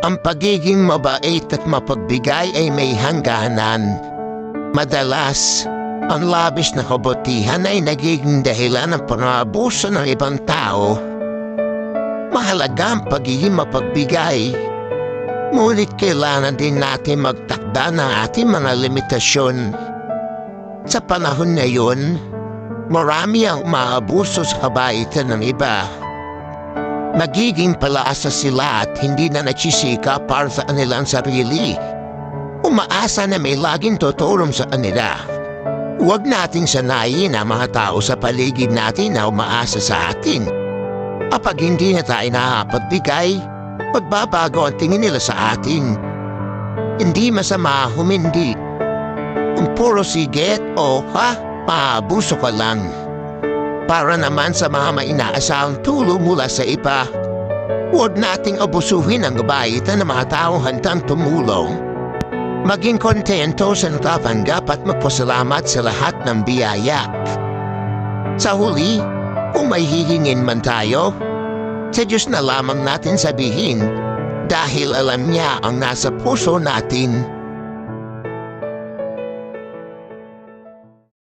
Ang pagiging mabait at mapagbigay ay may hangganan. Madalas, ang labis na kabutihan ay nagiging dahilan ng pang-aabuso ng ibang tao. Mahalaga ang pagiging mapagbigay. Ngunit kailangan din natin magtakda ng ating mga limitasyon. Sa panahon ngayon, marami ang umaabuso sa kabaitan ng iba. Magiging palaasa sila at hindi na nagsisika para sa kanilang sarili. Umaasa na may laging tutulong sa kanila. Huwag nating sanayin ang mga tao sa paligid natin na umaasa sa atin. Kapag hindi na tayo nakapagbigay, magbabago ang tingin nila sa atin. Hindi masama humindi. Kung puro sige o maabuso ka lang. Para naman sa mga mainaasahang tulong mula sa iba, huwag nating abusuhin ang kabaitan ng mga taong handang tumulong. Maging kontento sa natatanggap at magpasalamat sa lahat ng biyaya. Sa huli, kung may hihingin man tayo, sa Diyos na lamang natin sabihin dahil alam niya ang nasa puso natin.